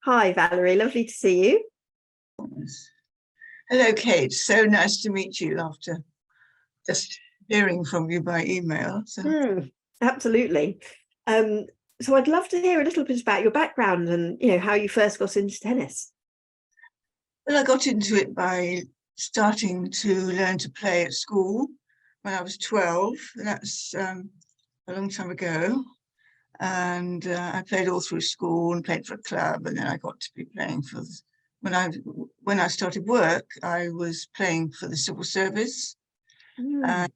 Hi, Valerie. Lovely to see you. Hello, Kate. So nice to meet you after just hearing from you by email. Absolutely. So I'd love to hear a little bit about your background and, how you first got into tennis. Well, I got into it by starting to learn to play at school when I was 12. That's a long time ago. And I played all through school and played for a club. And then I got to be playing for, when I started work, I was playing for the civil service. And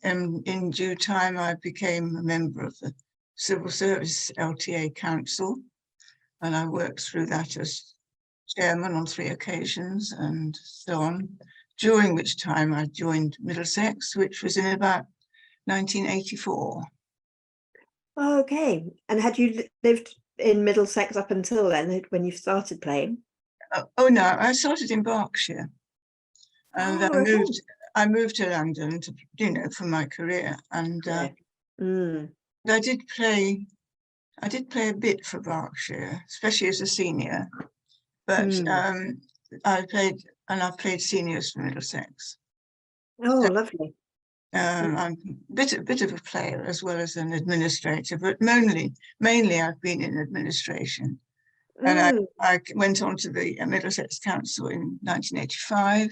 in due time, I became a member of the Civil Service LTA Council, and I worked through that as chairman on 3 occasions and so on, during which time I joined Middlesex, which was in about 1984. Okay. And had you lived in Middlesex up until then, when you started playing? Oh no, I started in Berkshire, and I moved to London to, for my career, and I did play a bit for Berkshire, especially as a senior, but I've played seniors for Middlesex. Oh, so, lovely. I'm a bit of a player as well as an administrator, but mainly I've been in administration. And I went on to the Middlesex Council in 1985,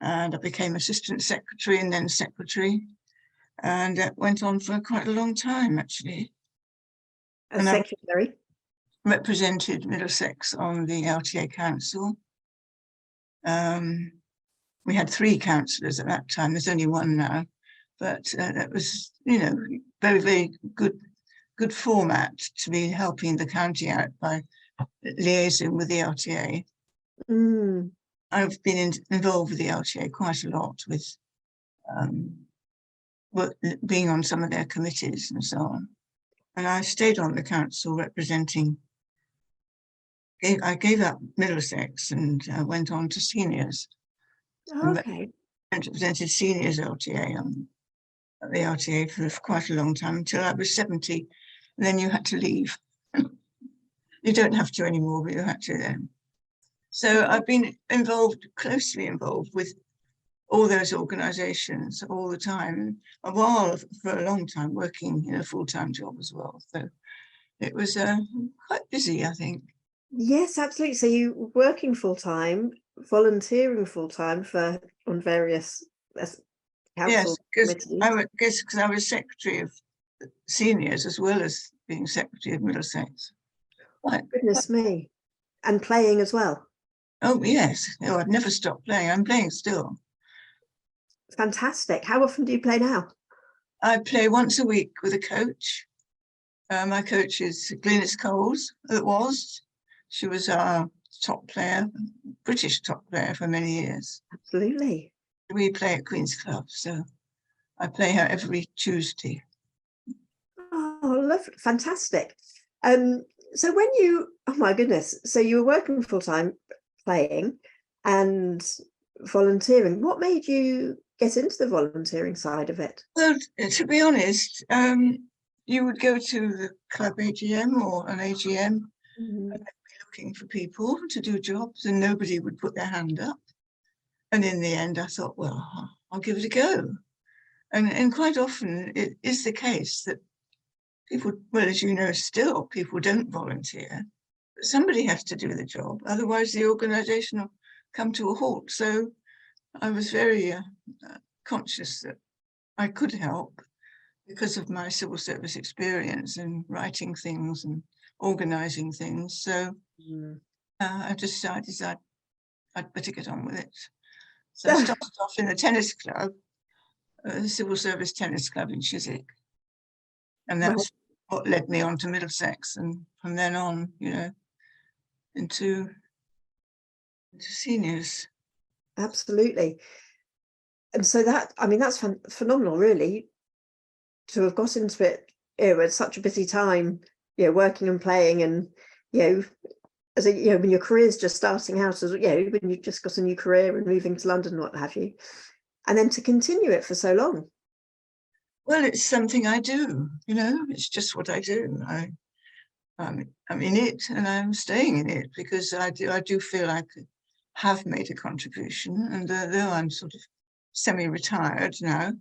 and I became assistant secretary and then secretary, and that went on for quite a long time, actually. As secretary? I represented Middlesex on the LTA Council. We had 3 councillors at that time. There's only 1 now, but that was, very, very good format to be helping the county out by liaising with the LTA. I've been involved with the LTA quite a lot, with being on some of their committees and so on. And I stayed on the council representing. I gave up Middlesex and went on to seniors. Okay. And represented seniors LTA at the LTA for quite a long time, until I was 70. And then you had to leave. You don't have to anymore, but you had to then. So I've been closely involved with all those organisations all the time, for a long time, working in a full-time job as well. So it was quite busy, I think. Yes, absolutely. So you were working full-time, volunteering full-time on various council committees. Yes, because I was secretary of seniors as well as being secretary of Middlesex. Goodness me. And playing as well. Oh, yes. No, I've never stopped playing. I'm playing still. Fantastic. How often do you play now? I play once a week with a coach. My coach is Glynis Coles. She was our top player, British top player for many years. Absolutely. We play at Queen's Club, so I play her every Tuesday. Oh, lovely. Fantastic. So oh my goodness, so you were working full-time playing and volunteering. What made you get into the volunteering side of it? Well, to be honest, you would go to the club AGM or an AGM and they'd be looking for people to do jobs, and nobody would put their hand up. And in the end, I thought, well, I'll give it a go. And quite often it is the case that people, well, as you know, still people don't volunteer. But somebody has to do the job. Otherwise, the organisation will come to a halt. So I was very conscious that I could help because of my civil service experience in writing things and organising things. So I decided I'd better get on with it. So I started off in the tennis club, the Civil Service Tennis Club in Chiswick. And that's what led me on to Middlesex. And from then on, into seniors. Absolutely. And so that's phenomenal, really, to have got into it at such a busy time, working and playing, and as when your career's just starting out, as when you've just got a new career and moving to London, what have you, and then to continue it for so long. Well, it's something I do, it's just what I do. I'm in it and I'm staying in it, because I do feel I have made a contribution, and though I'm sort of semi-retired now,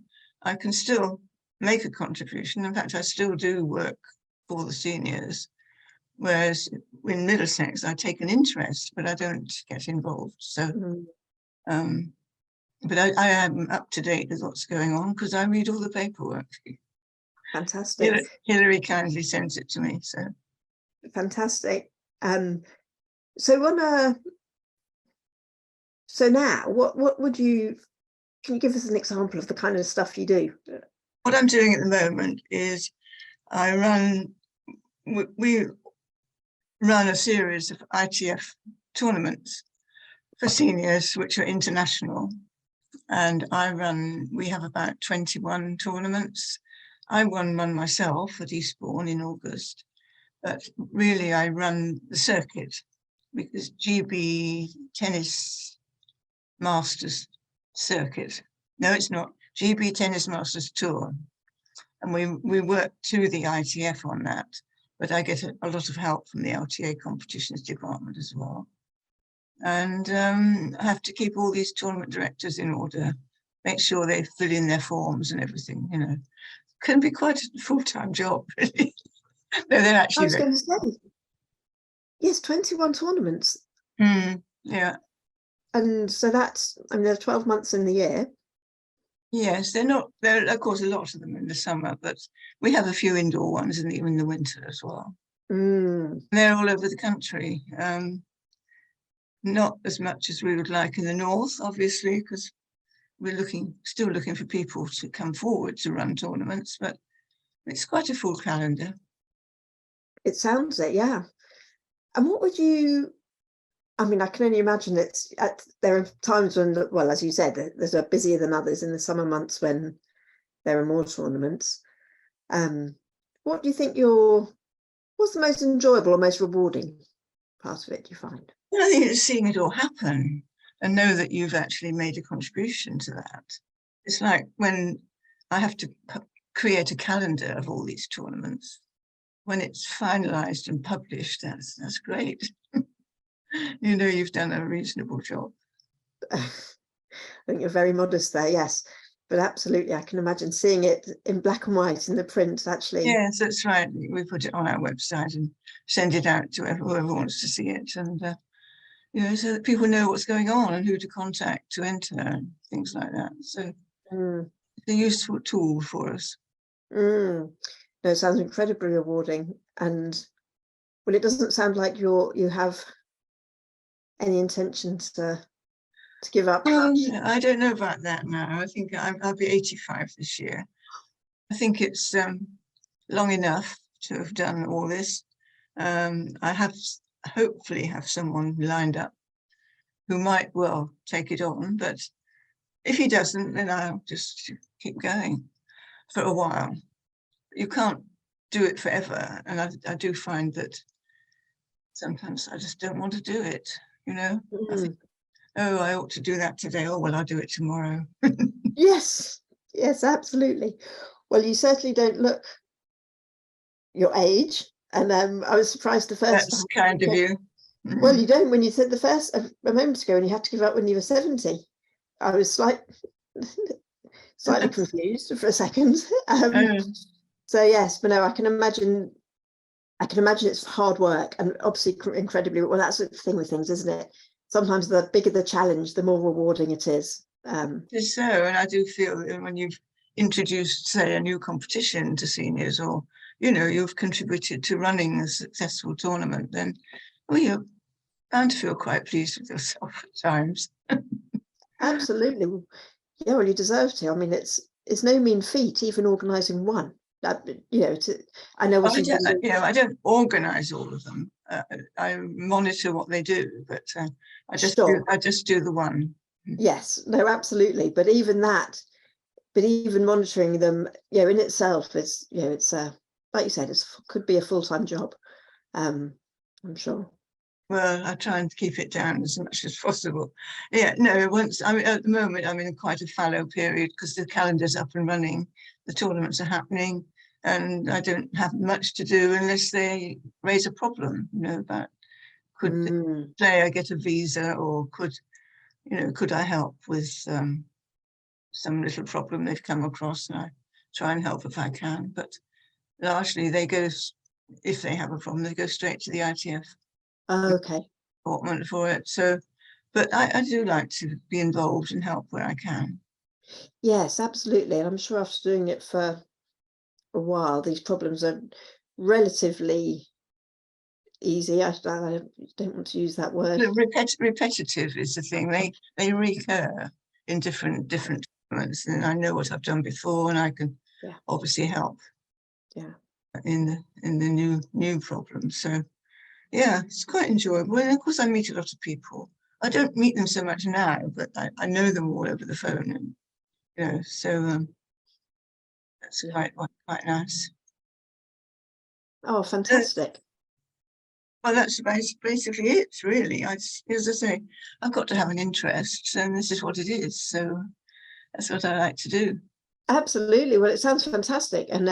I can still make a contribution. In fact, I still do work for the seniors, whereas in Middlesex I take an interest, but I don't get involved. So but I am up to date with what's going on because I read all the paperwork. Fantastic. Hillary kindly sends it to me. So fantastic. So so now what would you, can you give us an example of the kind of stuff you do? What I'm doing at the moment is we run a series of ITF tournaments for seniors, which are international. And we have about 21 tournaments. I won one myself at Eastbourne in August, but really I run the circuit, because GB Tennis Masters Circuit. No, it's not. GB Tennis Masters Tour. And we work to the ITF on that, but I get a lot of help from the LTA competitions department as well. And I have to keep all these tournament directors in order, make sure they fill in their forms and everything, you know. Can be quite a full-time job, really. No, they're actually. I was going to say, yes, 21 tournaments. Yeah. And so that's, I mean, there are 12 months in the year. Yes, there are, of course, a lot of them in the summer, but we have a few indoor ones in the winter as well. They're all over the country. Not as much as we would like in the north, obviously, because we're still looking for people to come forward to run tournaments, but it's quite a full calendar. It sounds it, yeah. And what would you, I mean, I can only imagine there are times when, well, as you said, there's a busier than others in the summer months when there are more tournaments. What do you think what's the most enjoyable or most rewarding part of it, do you find? Well, I think it's seeing it all happen and know that you've actually made a contribution to that. It's like when I have to create a calendar of all these tournaments. When it's finalized and published, that's great. You know, you've done a reasonable job. I think you're very modest there, yes. But absolutely, I can imagine seeing it in black and white in the print, actually. Yes, that's right. We put it on our website and send it out to whoever wants to see it. And, you know, so that people know what's going on and who to contact to enter and things like that. So it's a useful tool for us. No, it sounds incredibly rewarding. And, well, it doesn't sound like you have any intentions to give up. I don't know about that now. I think I'll be 85 this year. I think it's long enough to have done all this. I hopefully have someone lined up who might well take it on, but if he doesn't, then I'll just keep going for a while. You can't do it forever, and I do find that sometimes I just don't want to do it, you know. I think, oh, I ought to do that today. Oh, well, I'll do it tomorrow. Yes, absolutely. Well, you certainly don't look your age, and I was surprised the first That's kind of you. Well, you don't, when you said the first a moment ago, and you have to give up when you were 70. I was slightly confused for a second. So yes, but no, I can imagine it's hard work, and obviously incredibly, well, that's the thing with things, isn't it? Sometimes the bigger the challenge, the more rewarding it is. It's so, and I do feel that when you've introduced, say, a new competition to seniors, or, you know, you've contributed to running a successful tournament, then, well, you're bound to feel quite pleased with yourself at times. Absolutely. Yeah, well, you deserve to. I mean, it's no mean feat, even organising one. You know, I know what I don't organise all of them. I monitor what they do, but I just do the one. Yes, no, absolutely. But even monitoring them, you know, in itself is, you know, it's like you said, could be a full-time job. I'm sure. Well, I try and keep it down as much as possible. Yeah, no, at the moment, I'm in quite a fallow period because the calendar's up and running, the tournaments are happening. and I don't have much to do unless they raise a problem, about could the player get a visa, or could I help with some little problem they've come across, and I try and help if I can. But largely they go, if they have a problem, they go straight to the ITF Okay. department for it. So, but I do like to be involved and help where I can. Yes, absolutely. And I'm sure after doing it for a while, these problems are relatively easy. I don't want to use that word. Repetitive is the thing. They recur in different tournaments, and I know what I've done before, and I can obviously help in the new problems. So yeah, it's quite enjoyable. And of course I meet a lot of people. I don't meet them so much now, but I know them all over the phone, and so that's quite nice. Oh, fantastic. Well, that's basically it, really. As I say, I've got to have an interest, and this is what it is. So that's what I like to do. Absolutely. Well, it sounds fantastic. And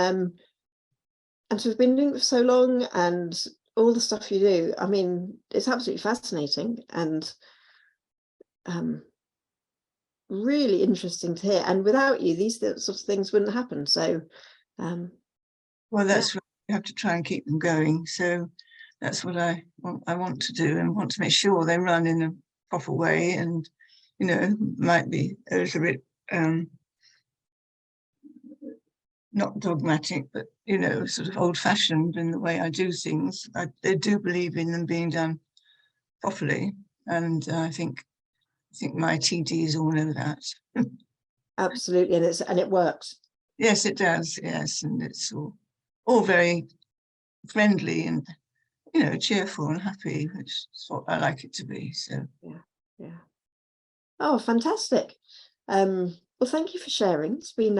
to have been doing it for so long, and all the stuff you do, I mean, it's absolutely fascinating and really interesting to hear. And without you, these sorts of things wouldn't happen. So well, that's what you have to try and keep them going. So that's what I want to do, and want to make sure they run in a proper way, and might be a little bit not dogmatic, but sort of old-fashioned in the way I do things. I do believe in them being done properly, and I think my TDs all know that. absolutely. And it works. Yes, it does. Yes, and it's all very friendly and cheerful and happy, which is what I like it to be. So yeah. Oh, fantastic. Well, thank you for sharing. It's been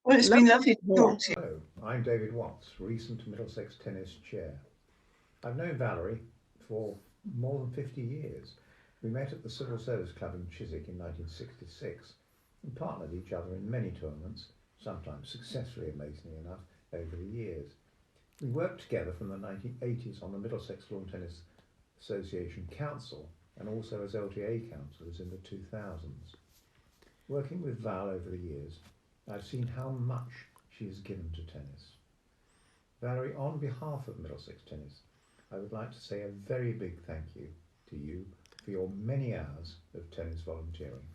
well, it's been lovely to talk to you. Hello, I'm David Watts, recent Middlesex tennis chair. I've known Valerie for more than 50 years. We met at the Civil Service Club in Chiswick in 1966 and partnered each other in many tournaments, sometimes successfully, amazingly enough, over the years. We worked together from the 1980s on the Middlesex Lawn Tennis Association Council and also as LTA councillors in the 2000s. Working with Val over the years, I've seen how much she has given to tennis. Valerie, on behalf of Middlesex Tennis, I would like to say a very big thank you to you for your many hours of tennis volunteering.